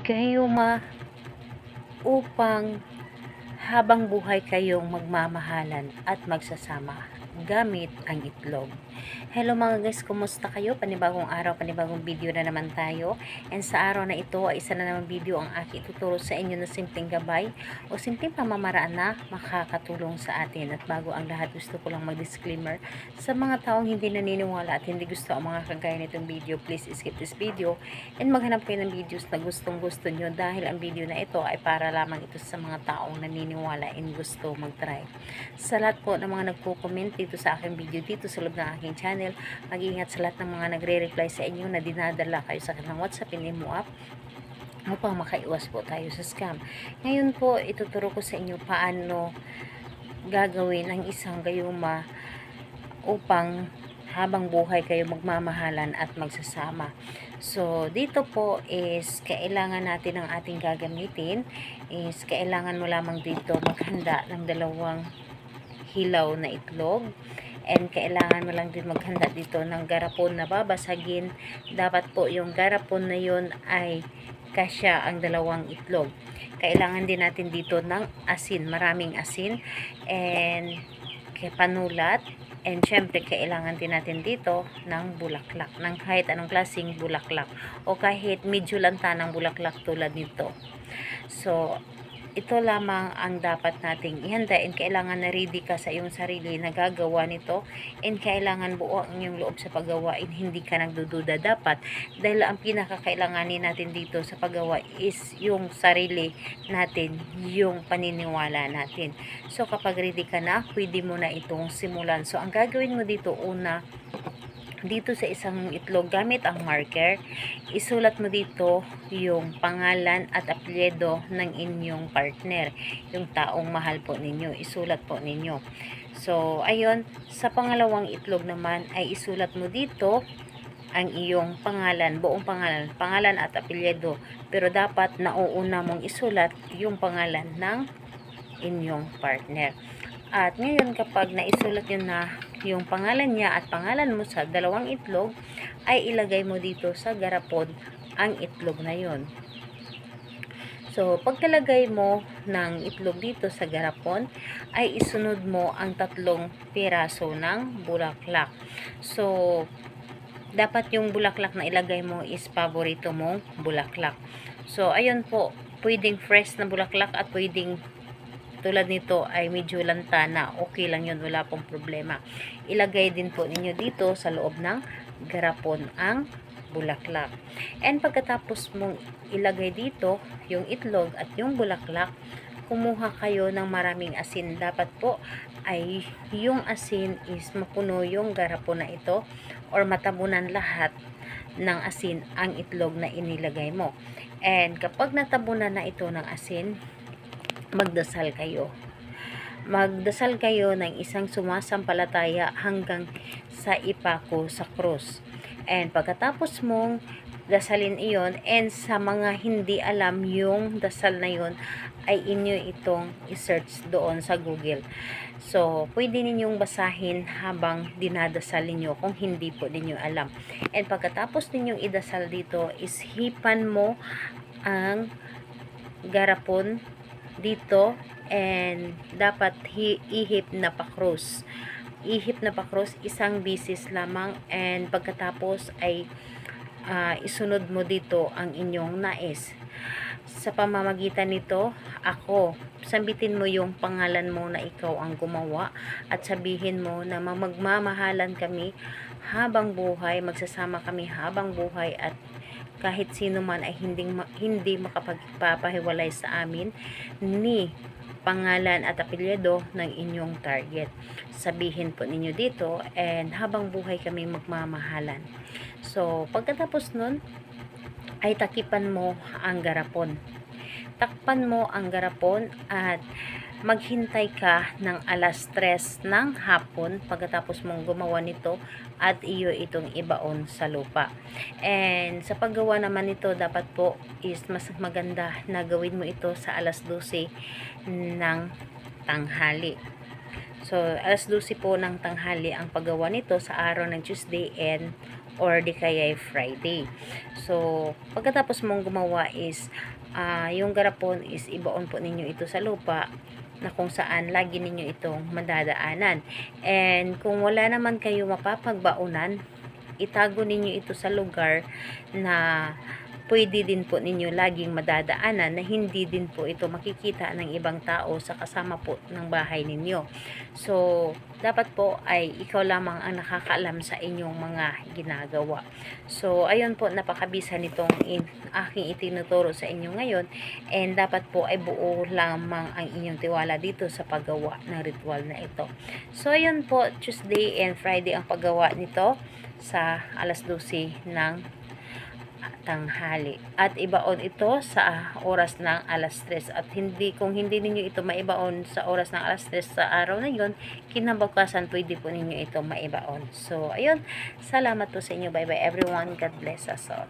Gayuma upang habang buhay kayong magmamahalan at magsasama gamit ang itlog. Hello mga guys, kumusta kayo? Panibagong araw, panibagong video na naman tayo. And sa araw na ito ay isa na namang video ang aking tuturo sa inyo na simpleng gabay o simpleng pamamaraan na makakatulong sa atin. At bago ang lahat, gusto ko lang mag-disclaimer sa mga taong hindi naniniwala at hindi gusto ang mga kagaya nitong video. Please skip this video and maghanap kayo ng videos na gustong gusto nyo dahil ang video na ito ay para lamang ito sa mga taong naniniwala and gusto mag-try. Sa lahat po ng mga nagko-comment dito sa aking video dito sa loob ng aking channel, mag-ingat sa lahat ng mga nagre-reply sa inyo na dinadala kayo sa kanilang WhatsApp and Imo app upang makaiwas po tayo sa scam. Ngayon po, ituturo ko sa inyo paano gagawin ang isang gayuma upang habang buhay kayo magmamahalan at magsasama. So, dito po is kailangan natin ang ating gagamitin is kailangan mo lamang dito maghanda ng 2 hilaw na itlog. And kailangan mo lang din maghanda dito ng garapon na babasagin. Dapat po yung garapon na yun ay kasya ang 2 itlog. Kailangan din natin dito ng asin, maraming asin and panulat. And syempre kailangan din natin dito ng bulaklak, ng kahit anong klaseng bulaklak o kahit medyo lanta ng bulaklak tulad nito. So ito lamang ang dapat nating ihanda and kailangan na ready ka sa iyong sarili na gagawa nito and kailangan buo ang iyong loob sa paggawa and hindi ka nagdududa dapat dahil ang pinakakailanganin natin dito sa paggawa is yung sarili natin, yung paniniwala natin. So kapag ready ka na, pwede mo na itong simulan. So ang gagawin mo dito una, dito sa isang itlog gamit ang marker, isulat mo dito yung pangalan at apelyido ng inyong partner, yung taong mahal po ninyo, isulat po ninyo. So ayun, sa pangalawang itlog naman ay isulat mo dito ang iyong pangalan, buong pangalan at apelyido, pero dapat nauuna mong isulat yung pangalan ng inyong partner. At ngayon kapag naisulat nyo na yung pangalan niya at pangalan mo sa 2 itlog, ay ilagay mo dito sa garapon ang itlog na yon. So pagkalagay mo ng itlog dito sa garapon, ay isunod mo ang 3 piraso ng bulaklak. So dapat yung bulaklak na ilagay mo is paborito mong bulaklak. So ayun po, pwedeng fresh na bulaklak at pwedeng tulad nito ay medyo lanta na, okay lang yun, wala pong problema. Ilagay din po ninyo dito sa loob ng garapon ang bulaklak. And pagkatapos mong ilagay dito yung itlog at yung bulaklak, kumuha kayo ng maraming asin. Dapat po ay yung asin is mapuno yung garapon na ito or matabunan lahat ng asin ang itlog na inilagay mo. And kapag natabunan na ito ng asin, magdasal kayo. Magdasal kayo ng isang sumasampalataya hanggang sa ipako sa krus. And pagkatapos mong dasalin iyon, and sa mga hindi alam yung dasal na yun, ay inyo itong i-search doon sa Google. So, pwede ninyong basahin habang dinadasal ninyo kung hindi po ninyo alam. And pagkatapos ninyong idasal dito, is hipan mo ang garapon dito and dapat ihip na pa-cross. Ihip na pa-cross isang bisis lamang and pagkatapos ay isunod mo dito ang inyong nais. Sa pamamagitan nito, sambitin mo yung pangalan mo na ikaw ang gumawa at sabihin mo na magmamahalan kami habang buhay, magsasama kami habang buhay at kahit sino man ay hindi makapagpapahiwalay sa amin ni pangalan at apelyido ng inyong target. Sabihin po ninyo dito and habang buhay kami magmamahalan. So pagkatapos nun ay takipan mo ang garapon. Takpan mo ang garapon at maghintay ka ng 3:00 ng hapon pagkatapos mong gumawa nito at iyo itong ibaon sa lupa. And sa paggawa naman nito, dapat po is mas maganda na gawin mo ito sa 12:00 ng tanghali. So 12:00 po ng tanghali ang paggawa nito sa araw ng Tuesday and or di kaya Friday. So, pagkatapos mong gumawa is, yung garapon is ibaon po ninyo ito sa lupa na kung saan lagi ninyo itong madadaanan. And kung wala naman kayo mapapagbaunan, itago ninyo ito sa lugar na pwede din po ninyo laging madadaanan, na hindi din po ito makikita ng ibang tao sa kasama po ng bahay ninyo. So, dapat po ay ikaw lamang ang nakakaalam sa inyong mga ginagawa. So, ayun po, napakabisa nitong aking itinuturo sa inyo ngayon, and dapat po ay buo lamang ang inyong tiwala dito sa paggawa ng ritual na ito. So, ayun po, Tuesday and Friday ang paggawa nito sa alas 12 ng tanghali, at ibaon ito sa oras ng alas 3, at kung hindi ninyo ito maibaon sa oras ng alas 3 sa araw na yon, kinabukasan pwede po ninyo ito maibaon. So ayun, salamat po sa inyo, bye bye everyone, God bless us all.